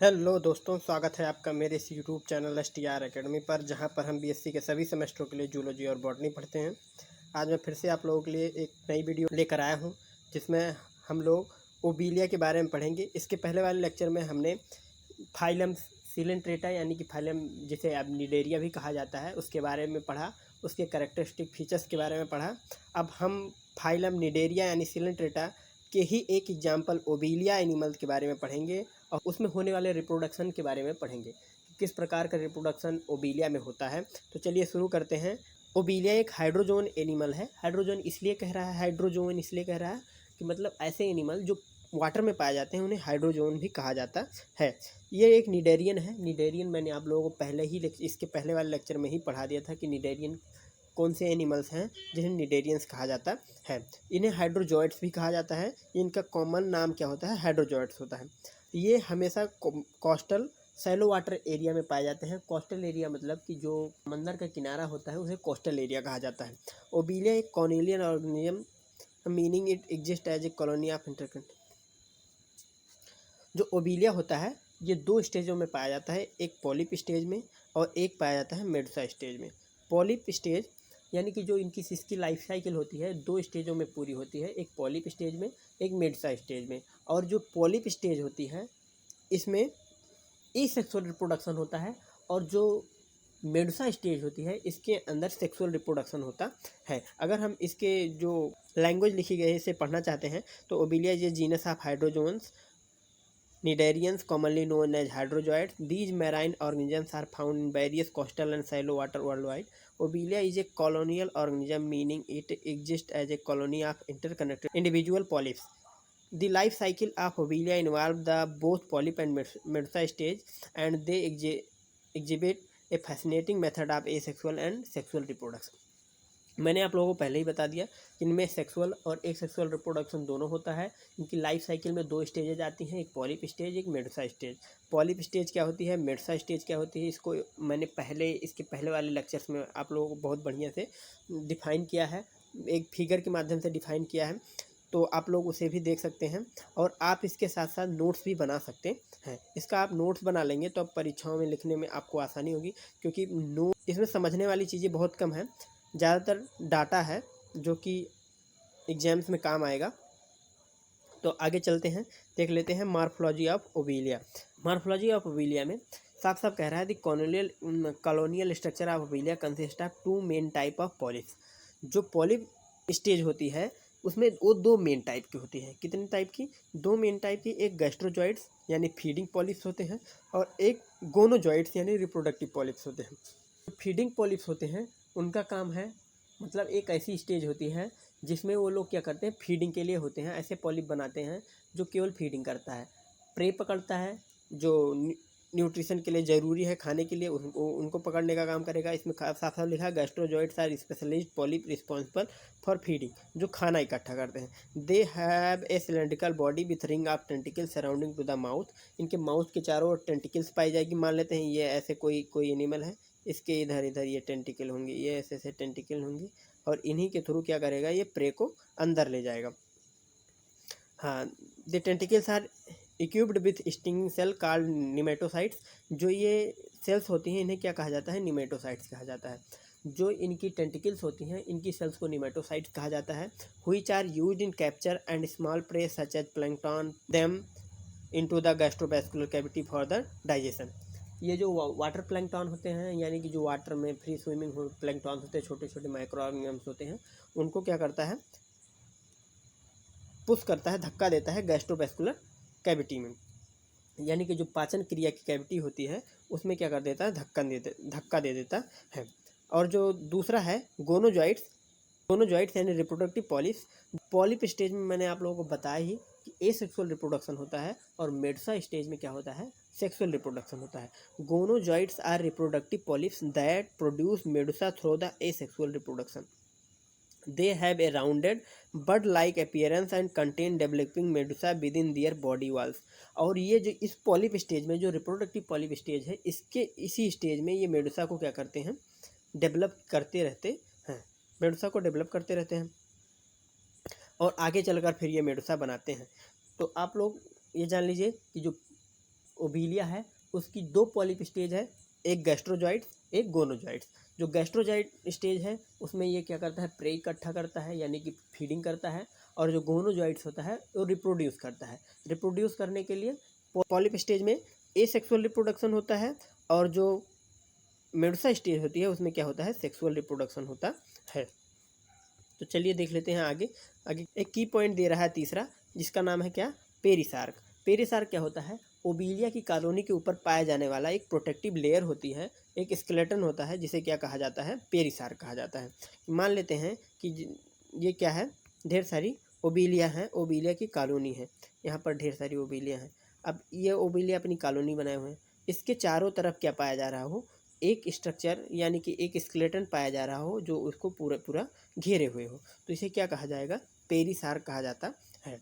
Hello दोस्तों, स्वागत है आपका मेरे इस यूट्यूब चैनल STR एकेडमी पर, जहां पर हम बीएससी के सभी सेमेस्टरों के लिए जूलॉजी और बॉटनी पढ़ते हैं। आज मैं फिर से आप लोगों के लिए एक नई वीडियो लेकर आया हूं, जिसमें हम लोग ओबीलिया के बारे में पढ़ेंगे। इसके पहले वाले लेक्चर में हमने फाइलम सिलेंट्रेटा यानी कि फाइलम जिसे अब निडेरिया भी कहा जाता है उसके बारे में पढ़ा, उसके कैरेक्टरिस्टिक फीचर्स के बारे में पढ़ा। अब हम फाइलम निडेरिया यानी सिलेंट्रेटा के ही एक एग्जाम्पल ओबीलिया एनिमल के बारे में पढ़ेंगे और उसमें होने वाले रिप्रोडक्शन के बारे में पढ़ेंगे, किस प्रकार का रिप्रोडक्शन ओबीलिया में होता है। तो चलिए शुरू करते हैं। ओबीलिया एक हाइड्रोजोन एनिमल है। हाइड्रोजोन इसलिए कह रहा है, हाइड्रोजोन इसलिए कह रहा है कि मतलब ऐसे एनिमल जो वाटर में पाए जाते हैं उन्हें हाइड्रोजोन भी कहा जाता है। ये एक निडेरियन है। निडेरियन मैंने आप लोगों को पहले ही इसके पहले वाले लेक्चर में ही पढ़ा दिया था कि निडेरियन कौन से एनिमल्स हैं जिन्हें निडेरियंस कहा जाता है। इन्हें हाइड्रोजॉइड्स भी कहा जाता है। इनका कॉमन नाम क्या होता है? हाइड्रोजॉइड्स होता है। ये हमेशा कोस्टल सैलो वाटर एरिया में पाए जाते हैं। कोस्टल एरिया मतलब कि जो समंदर का किनारा होता है उसे कोस्टल एरिया कहा जाता है। ओबीलिया एक cornelian organism meaning it exist as a colony of interconnect. जो ओबीलिया होता है ये दो स्टेजों में पाया जाता है, एक पॉलिप स्टेज में और एक पाया जाता है मेडुसा स्टेज में। पॉलिप स्टेज यानी कि जो इसकी लाइफ साइकिल होती है दो स्टेजों में पूरी होती है, एक पॉलिप स्टेज में एक मेडुसा स्टेज में। और जो पॉलिप स्टेज होती है इसमें एसेक्सुअल रिप्रोडक्शन होता है और जो मेडुसा स्टेज होती है इसके अंदर सेक्सुअल रिप्रोडक्शन होता है। अगर हम इसके जो लैंग्वेज लिखी गई है इसे पढ़ना चाहते हैं तो Obelia is a genus of hydrozoans Cnidarians, commonly known as hydrozoids. These marine organisms are found in various coastal and shallow water worldwide. Obelia is a colonial organism, meaning it exists as a colony of interconnected individual polyps. The life cycle of Obelia involves the both polyp and medusa stage, and they exhibit a fascinating method of asexual and sexual reproduction. मैंने आप लोगों को पहले ही बता दिया कि इनमें sexual और एक सेक्सुअल रिप्रोडक्शन दोनों होता है। इनकी लाइफ साइकिल में दो स्टेजेज आती हैं, एक पॉलिप स्टेज एक मेडुसा स्टेज। पॉलिप स्टेज क्या होती है, मेडुसा स्टेज क्या होती है, इसको मैंने इसके पहले वाले लेक्चर्स में आप लोगों को बहुत बढ़िया से डिफ़ाइन किया है, एक फिगर के माध्यम से डिफ़ाइन किया है, तो आप लोग उसे भी देख सकते हैं। और आप इसके साथ साथ नोट्स भी बना सकते हैं। इसका आप नोट्स बना लेंगे तो अब परीक्षाओं में लिखने में आपको आसानी होगी, क्योंकि नोट इसमें समझने वाली चीज़ें बहुत कम हैं, ज़्यादातर डाटा है जो कि एग्जाम्स में काम आएगा। तो आगे चलते हैं, देख लेते हैं morphology of Obelia. Morphology of Obelia में साफ साफ कह रहा है the colonial structure of Obelia consist of two main type of polyps. जो पॉलिप स्टेज होती है उसमें वो दो मेन टाइप की होती है। कितने टाइप की? दो मेन टाइप की। एक गैस्ट्रोजॉइड्स यानी फीडिंग पॉलिप्स होते हैं और एक गोनोजॉइड्स यानी रिप्रोडक्टिव पॉलिप्स होते हैं। जो फीडिंग पॉलिप्स होते हैं उनका काम है, मतलब एक ऐसी स्टेज होती है जिसमें वो लोग क्या करते हैं, फीडिंग के लिए होते हैं। ऐसे पॉलिप बनाते हैं जो केवल फीडिंग करता है, प्रे पकड़ता है, जो न्यूट्रिशन के लिए ज़रूरी है खाने के लिए उनको पकड़ने का काम करेगा। इसमें साफ साफ लिखा है gastrozooids are specialist polyp responsible for feeding, जो खाना इकट्ठा करते हैं। They have a cylindrical body with ring of tentacles surrounding to the mouth. इनके माउथ के चारों ओर टेंटिकल्स पाई जाएगी। मान लेते हैं ये ऐसे कोई एनिमल है, इसके इधर इधर ये टेंटिकल होंगे, ये ऐसे ऐसे टेंटिकल होंगे और इन्हीं के थ्रू क्या करेगा, ये प्रे को अंदर ले जाएगा। हाँ, the tentacles are equipped with stinging cell called nematocytes. जो ये सेल्स होती हैं इन्हें क्या कहा जाता है? निमेटोसाइट्स कहा जाता है। जो इनकी टेंटिकल्स होती हैं इनकी सेल्स को निमेटोसाइट्स कहा जाता है। Which are used in capture and small prey such as plankton them into the gastrovascular cavity for the digestion. ये जो वाटर प्लैंक्टन होते हैं यानी कि जो वाटर में फ्री स्विमिंग प्लैंक्टन होते हैं, छोटे छोटे माइक्रो ऑर्गेनिजम्स होते हैं, उनको क्या करता है, पुश करता है, धक्का देता है गैस्ट्रोवैस्कुलर कैविटी में, यानी कि जो पाचन क्रिया की कैविटी होती है उसमें क्या कर देता है, धक्का दे देता है। और जो दूसरा है गोनोजॉइड्स यानी रिप्रोडक्टिव पॉलिप्स। पॉलिप स्टेज में मैंने आप लोगों को बताया ही कि एसेक्सुअल रिप्रोडक्शन होता है और मेडुसा स्टेज में क्या होता है, सेक्सुअल रिप्रोडक्शन होता है। Gonozooids are reproductive polyps that produce medusa through the asexual reproduction. They have a rounded bud-like appearance and contain developing medusa within their body walls. और ये जो इस पॉलिप स्टेज में, जो रिप्रोडक्टिव पॉलिप स्टेज है, इसके इसी स्टेज में ये मेडुसा को क्या करते हैं, डेवलप करते रहते हैं, मेडुसा को डेवलप करते रहते हैं और आगे चलकर फिर ये मेडुसा बनाते हैं। तो आप लोग ये जान लीजिए कि जो ओबिलिया है उसकी दो पॉलिप स्टेज है, एक गैस्ट्रोजॉइट्स एक गोनोजॉइट्स। जो गैस्ट्रोजॉइट स्टेज है उसमें ये क्या करता है, प्रे इकट्ठा करता है यानी कि फीडिंग करता है, और जो गोनोजॉइट्स होता है वो रिप्रोड्यूस करता है। रिप्रोड्यूस करने के लिए पॉलिप स्टेज में एसेक्सुअल रिप्रोडक्शन होता है, और जो मेडुसा स्टेज होती है उसमें क्या होता है, सेक्सुअल रिप्रोडक्शन होता है। तो चलिए देख लेते हैं आगे। आगे एक की पॉइंट दे रहा है तीसरा, जिसका नाम है क्या, पेरिसार्क। पेरिसार्क क्या होता है, ओबिलिया की कॉलोनी के ऊपर पाया जाने वाला एक प्रोटेक्टिव लेयर होती है, एक स्केलेटन होता है, जिसे क्या कहा जाता है, पेरिसार्क कहा जाता है। मान लेते हैं कि ये क्या है, ढेर सारी ओबिलिया हैं, ओबिलिया की कॉलोनी है, यहाँ पर ढेर सारी ओबिलिया हैं। अब ये ओबिलिया अपनी कॉलोनी बनाए हुए हैं, इसके चारों तरफ क्या पाया जा रहा हो, एक स्ट्रक्चर यानी कि एक स्केलेटन पाया जा रहा हो जो उसको पूरा पूरा घेरे हुए हो, तो इसे क्या कहा जाएगा, पेरिसार्क कहा जाता है।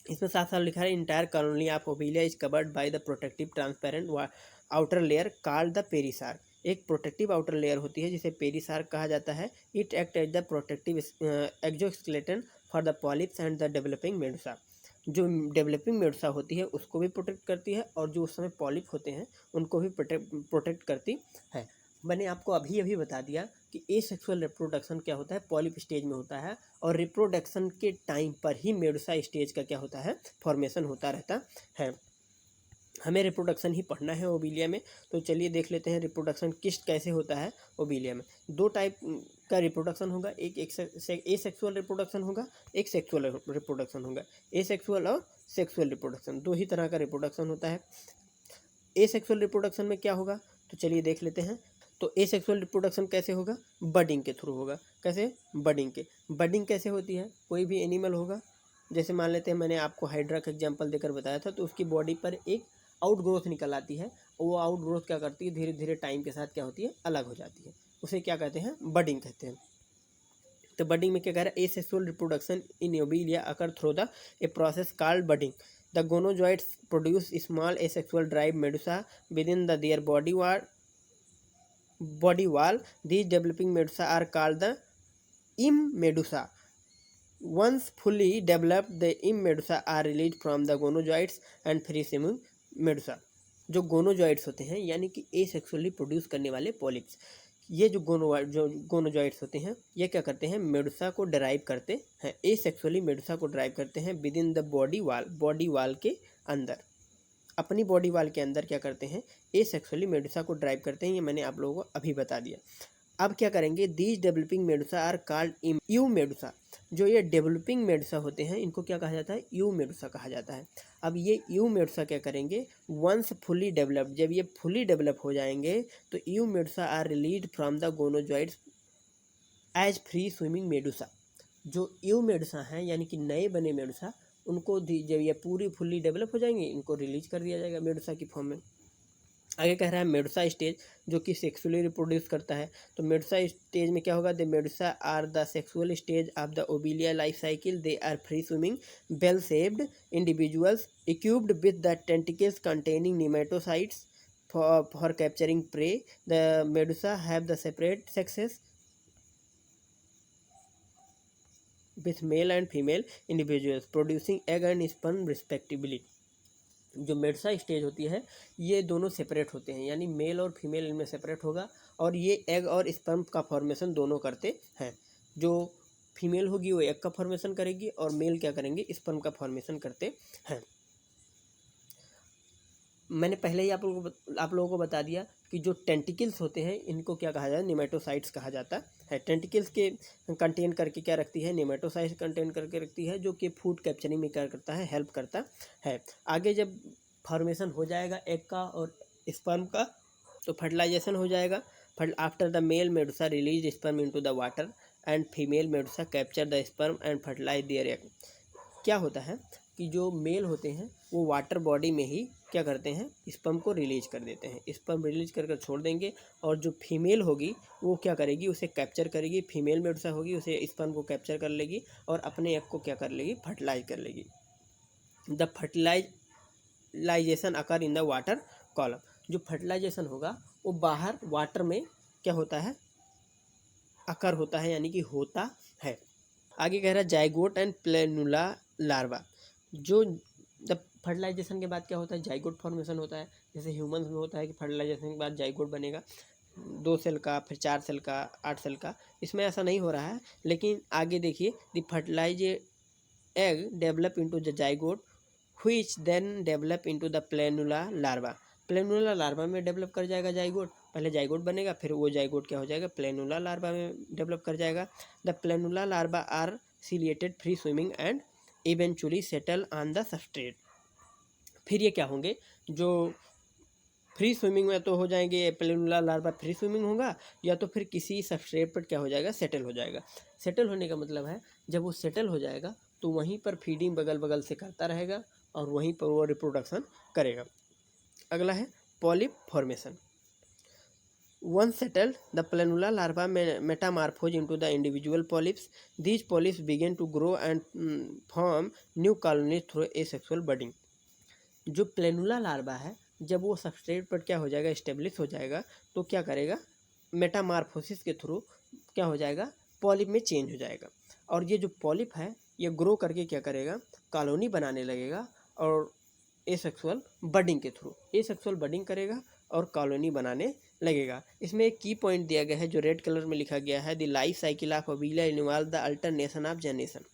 इसमें साफ साफ लिखा है, entire colony of Obelia is covered by the protective transparent outer layer called the perisarc. एक प्रोटेक्टिव आउटर लेयर होती है जिसे पेरिसार्क कहा जाता है। It act as the protective exoskeleton for the polyps and the developing medusa. जो developing medusa होती है उसको भी प्रोटेक्ट करती है, और जो उस समय पॉलिप होते हैं उनको भी प्रोटेक्ट करती है। मैंने आपको अभी अभी बता दिया कि एसेक्सुअल रिप्रोडक्शन क्या होता है, पॉलिप स्टेज में होता है, और रिप्रोडक्शन के टाइम पर ही मेडुसा स्टेज का क्या होता है, फॉर्मेशन होता रहता है। हमें रिप्रोडक्शन ही पढ़ना है ओबिलिया में, तो चलिए देख लेते हैं रिप्रोडक्शन किस कैसे होता है ओबिलिया में। दो टाइप का रिप्रोडक्शन होगा, एक एसेक्सुअल रिप्रोडक्शन होगा, एक सेक्सुअल रिप्रोडक्शन होगा। एसेक्सुअल और सेक्सुअल रिप्रोडक्शन दो ही तरह का रिप्रोडक्शन होता है। एसेक्सुअल रिप्रोडक्शन में क्या होगा, तो चलिए देख लेते हैं। तो एसेक्सुअल रिप्रोडक्शन कैसे होगा, बडिंग के थ्रू होगा। कैसे, बडिंग कैसे होती है, कोई भी एनिमल होगा, जैसे मान लेते हैं मैंने आपको हाइड्रा का एग्जांपल देकर बताया था, तो उसकी बॉडी पर एक आउट ग्रोथ निकल आती है, वो आउट ग्रोथ क्या करती है, धीरे धीरे टाइम के साथ क्या होती है, अलग हो जाती है, उसे क्या कहते हैं, बडिंग कहते हैं। तो बडिंग में क्या कह रहा है, asexual reproduction in Obelia occur through the a process called budding. The gonozooids produce small asexual drive medusa with the their body wall. These developing medusa are called the immedusa. Once fully developed, the immedusa are released from the gonozoids and free swimming medusa. जो गोनोजॉइड्स होते हैं यानी कि asexually produce करने वाले polyps, ये जो गोनोजॉइड्स होते हैं ये क्या करते हैं, मेडुसा को ड्राइव करते हैं, एसेक्सुअली मेडुसा को ड्राइव करते हैं with in the body wall के अंदर, अपनी बॉडी वाल के अंदर क्या करते हैं, एसेक्सुअली मेडुसा को ड्राइव करते हैं। ये मैंने आप लोगों को अभी बता दिया। अब क्या करेंगे, these developing medusa are called you medusa. जो ये डेवलपिंग मेडुसा होते हैं इनको क्या कहा जाता है, यू मेडुसा कहा जाता है। अब ये यू मेडुसा क्या करेंगे, वंस फुली डेवलप्ड, जब ये फुली डेवलप हो जाएंगे तो you medusa are released from the gonozooids as free swimming medusa. जो यू मेडुसा हैं यानी कि नए बने मेडुसा, उनको जब ये पूरी फुल्ली डेवलप हो जाएंगे इनको रिलीज कर दिया जाएगा मेडुसा की फॉर्म में। आगे कह रहा है मेडुसा स्टेज, जो कि सेक्सुअली रिप्रोड्यूस करता है। तो मेडुसा स्टेज में क्या होगा, the medusa are the sexual stage of the Obelia life cycle. They are free swimming bell shaped individuals equipped with the tentacles containing nematocytes for capturing prey. The medusa have the separate sexes with male and female individuals producing egg and sperm respectively। जो Medusa stage होती है ये दोनों separate होते हैं, यानी mail और female इनमें सेपरेट होगा, और ये एग और स्पर्म का फॉर्मेशन दोनों करते हैं। जो फीमेल होगी वो एग का फॉर्मेशन करेगी, और मेल क्या करेंगे, स्पर्म का फॉर्मेशन करते हैं। मैंने पहले ही आप लोगों को बता दिया कि जो टेंटिकल्स होते हैं इनको क्या कहा जाता है, नेमेटोसाइट्स कहा जाता है। टेंटिकल्स के कंटेन करके क्या रखती है, नेमेटोसाइट्स कंटेन करके रखती है, जो कि फूड कैप्चरिंग में क्या करता है, हेल्प करता है। आगे जब फॉर्मेशन हो जाएगा एग का और स्पर्म का, तो फर्टिलाइजेशन हो जाएगा। After the male medusa release sperm into the water and female medusa capture the sperm and fertilise their egg. क्या होता है कि जो मेल होते हैं वो वाटर बॉडी में ही क्या करते हैं, स्पर्म को रिलीज कर देते हैं, स्पर्म रिलीज कर छोड़ देंगे, और जो फीमेल होगी वो क्या करेगी, उसे कैप्चर करेगी, फीमेल मेडुसा होगी उसे स्पर्म को कैप्चर कर लेगी और अपने एग को क्या कर लेगी, फर्टिलाइज कर लेगी। The fertilisation occur in the water column. जो फर्टिलाइजेशन होगा वो बाहर वाटर में क्या होता है, अकर होता है, यानी कि होता है। आगे कह रहा है जाइगोट एंड प्लेनुला लार्वा। जो द फर्टिलाइजेशन के बाद क्या होता है, जाइगोट फॉर्मेशन होता है। जैसे ह्यूमंस में होता है कि फर्टिलाइजेशन के बाद जाइगोट बनेगा, 2 सेल का, फिर 4 सेल का, 8 सेल का। इसमें ऐसा नहीं हो रहा है, लेकिन आगे देखिए, the fertilise egg develop into the zygote which then develop into the planula larva. Planula larva में डेवलप कर जाएगा जाइगोट, पहले जाइगोट बनेगा, फिर वो जाइगोट क्या हो जाएगा, प्लेनुला लार्वा में डेवलप कर जाएगा। The planula larva are ciliated, free swimming and eventually settle on the substrate. फिर ये क्या होंगे, जो फ्री स्विमिंग में तो हो जाएंगे, प्लेनुला लार्वा फ्री स्विमिंग होगा, या तो फिर किसी सबस्ट्रेट पर क्या हो जाएगा, सेटल हो जाएगा। सेटल होने का मतलब है जब वो सेटल हो जाएगा तो वहीं पर फीडिंग बगल बगल से करता रहेगा और वहीं पर वो रिप्रोडक्शन करेगा। अगला है polyp formation. Once settled, the planula larva metamorphose into the individual polyps. These polyps begin to grow and form new colonies through asexual budding. जो प्लेनुला लार्वा है, जब वो सबस्ट्रेट पर क्या हो जाएगा, इस्टेब्लिश हो जाएगा, तो क्या करेगा, मेटामार्फोसिस के थ्रू क्या हो जाएगा, पॉलिप में चेंज हो जाएगा। और ये जो पॉलिप है ये ग्रो करके क्या करेगा, कॉलोनी बनाने लगेगा, और एसेक्सुअल बडिंग के थ्रू एसेक्सुअल बडिंग करेगा और कॉलोनी बनाने लगेगा। इसमें एक की पॉइंट दिया गया है जो रेड कलर में लिखा गया है, the life cycle of Obelia involve the alternation of generation.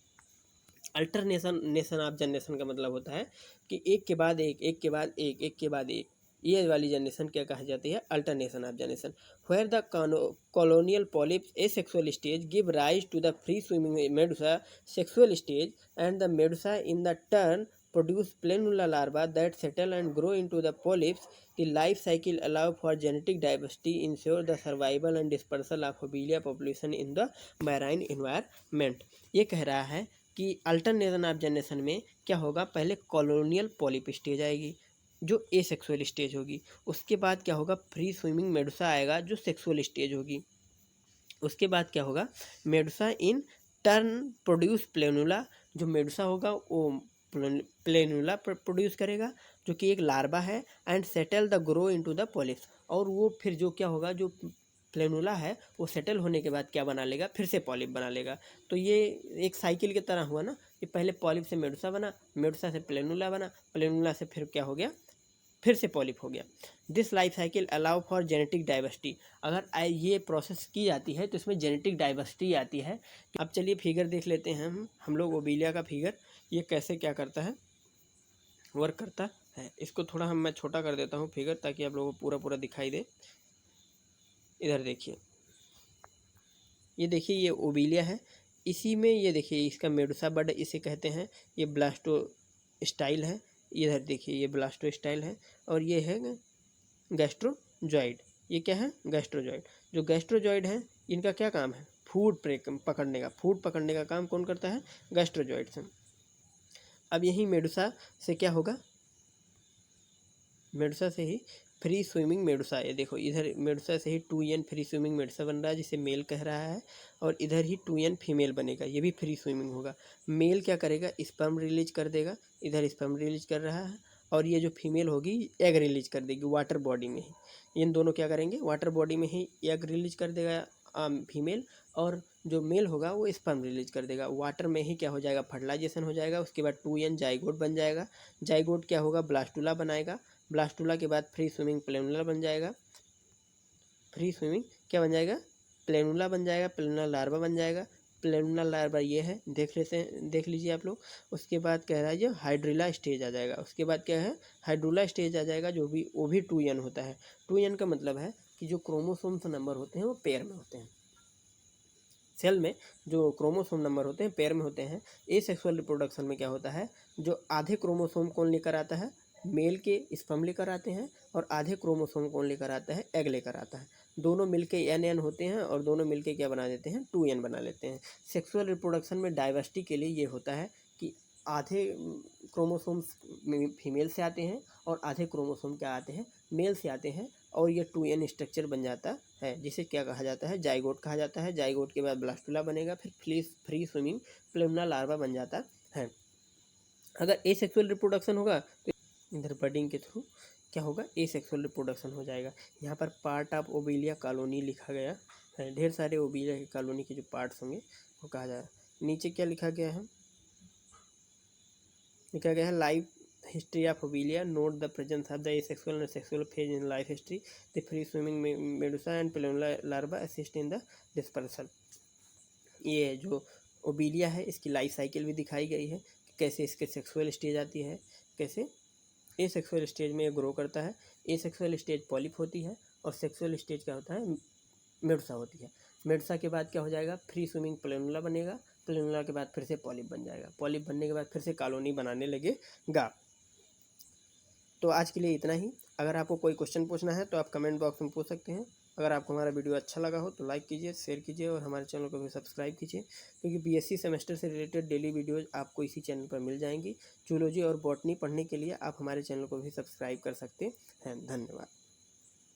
Alternation of generation का मतलब होता है कि एक के बाद एक, एक के बाद एक, एक के बाद एक, ये वाली जनरेशन क्या कहा जाती है, alternation of generation. Where the colonial polyps asexual stage give rise to the free swimming medusa sexual stage, and the medusa in the turn produce planula larvae that settle and grow into the polyps. The life cycle allow for genetic diversity, ensure the survival and dispersal of Obelia population in the marine environment. ये कह रहा है कि alternation of generation में क्या होगा, पहले colonial polyp stage आएगी जो एसेक्सुअल स्टेज होगी, उसके बाद क्या होगा, फ्री स्विमिंग मेडुसा आएगा जो सेक्सुअल स्टेज होगी, उसके बाद क्या होगा, Medusa in turn produce planula, जो मेडुसा होगा वो प्लेनुला प्रोड्यूस करेगा जो कि एक लार्वा है, and settle the grow into the polyps, और वो फिर जो क्या होगा, जो प्लेनुला है वो सेटल होने के बाद क्या बना लेगा, फिर से पॉलिप बना लेगा। तो ये एक साइकिल की तरह हुआ ना, कि पहले पॉलिप से मेडुसा बना, मेडुसा से प्लेनुला बना, प्लेनुला से फिर क्या हो गया, फिर से पॉलिप हो गया। This life cycle allow for genetic diversity. अगर ये प्रोसेस की जाती है तो इसमें जेनेटिक डाइवर्सिटी आती है। अब चलिए फिगर देख लेते हैं हम लोग ओबीलिया का फिगर, ये कैसे क्या करता है, वर्क करता है। इसको थोड़ा मैं छोटा कर देता हूँ फिगर, ताकि आप लोगों को पूरा पूरा दिखाई दे। इधर देखिए, ये देखिए ये ओबीलिया है, इसी में ये देखिए इसका मेडुसा बड इसे कहते हैं, ये ब्लास्टो स्टाइल है, इधर देखिए ये ब्लास्टो स्टाइल है, और ये है गैस्ट्रोजॉइड। ये क्या है, गैस्ट्रोजॉइड। जो गैस्ट्रोजॉइड है इनका क्या काम है, फूड पकड़ने का, फूड पकड़ने का काम कौन करता है, गैस्ट्रोजॉइड से। अब यही मेडुसा से क्या होगा, मेडुसा से ही फ्री स्विमिंग मेडुसा, ये देखो इधर मेडुसा से ही 2n फ्री स्विमिंग मेडुसा बन रहा है जिसे मेल कह रहा है, और इधर ही 2n फीमेल बनेगा, ये भी फ्री स्विमिंग होगा। मेल क्या करेगा, स्पर्म रिलीज कर देगा, इधर स्पर्म रिलीज कर रहा है, और ये जो फीमेल होगी एग रिलीज कर देगी वाटर बॉडी में ही। इन दोनों क्या करेंगे, वाटर बॉडी में ही एग रिलीज कर देगा फीमेल, और जो मेल होगा वो स्पर्म रिलीज कर देगा, वाटर में ही क्या हो जाएगा, फर्टिलाइजेशन हो जाएगा। उसके बाद 2n जाइगोट बन जाएगा, जाइगोट क्या होगा, ब्लास्टुला बनाएगा, ब्लास्टुला के बाद फ्री स्विमिंग प्लेनुला बन जाएगा, फ्री स्विमिंग क्या बन जाएगा, प्लेनुला बन जाएगा, प्लेनुला लार्वा बन जाएगा। प्लेनुला लार्वा ये है, देख लेते हैं, देख लीजिए आप लोग। उसके बाद कह रहा है जो हाइड्रिला स्टेज आ जाएगा, उसके बाद क्या है, हाइड्रोला स्टेज आ जाएगा, जो भी वो भी 2n होता है। 2n का मतलब है कि जो क्रोमोसोम्स नंबर होते हैं वो पेयर में होते हैं, सेल में जो क्रोमोसोम नंबर होते हैं पेयर में होते हैं। एसेक्सुअल रिप्रोडक्शन में क्या होता है, जो आधे क्रोमोसोम कौन लेकर आता है, मेल के स्पर्म लेकर आते हैं, और आधे क्रोमोसोम कौन लेकर आता है, एग लेकर आता है। दोनों मिलके n होते हैं, और दोनों मिलके क्या बना देते हैं, 2n बना लेते हैं। सेक्सुअल रिप्रोडक्शन में डाइवर्सिटी के लिए ये होता है कि आधे क्रोमोसोम्स फीमेल से आते हैं और आधे क्रोमोसोम क्या आते हैं, मेल से आते हैं, और ये 2n स्ट्रक्चर बन जाता है, जिसे क्या कहा जाता है, जाइगोट कहा जाता है। जाइगोट के बाद ब्लास्टुला बनेगा, फिर फ्री स्विमिंग प्लेनुला लार्वा बन जाता है। अगर एसेक्सुअल रिप्रोडक्शन होगा तो इधर बडिंग के थ्रू क्या होगा, एसेक्सुअल रिप्रोडक्शन हो जाएगा। यहाँ पर पार्ट ऑफ ओबेलिया कॉलोनी लिखा गया है, ढेर सारे ओबेलिया की कॉलोनी के जो पार्ट्स होंगे वो कहा जाएगा। नीचे क्या लिखा गया है, लिखा गया है life history of Obelia, note the presence of the asexual and sexual phase in life history, the free swimming medusa and planula larva assist in the dispersal. ये है जो ओबीलिया है, इसकी लाइफ साइकिल भी दिखाई गई है कि कैसे इसके सेक्सुअल स्टेज आती है, कैसे ए सेक्सुअल स्टेज में ये ग्रो करता है। ए सेक्सुअल स्टेज पॉलिप होती है और सेक्सुअल स्टेज क्या होता है, मेडुसा होती है। मेडुसा के बाद क्या हो जाएगा, फ्री स्विमिंग प्लेनुला बनेगा, प्लेनुला के बाद फिर से पॉलिप बन जाएगा, पॉलिप बनने के बाद फिर से कॉलोनी बनाने लगेगा। तो आज के लिए इतना ही। अगर आपको कोई क्वेश्चन पूछना है तो आप कमेंट बॉक्स में पूछ सकते हैं। अगर आपको हमारा वीडियो अच्छा लगा हो तो लाइक कीजिए, शेयर कीजिए और हमारे चैनल को भी सब्सक्राइब कीजिए, क्योंकि बीएससी सेमेस्टर से रिलेटेड डेली वीडियोज़ आपको इसी चैनल पर मिल जाएंगी। जूलॉजी और बॉटनी पढ़ने के लिए आप हमारे चैनल को भी सब्सक्राइब कर सकते हैं। धन्यवाद।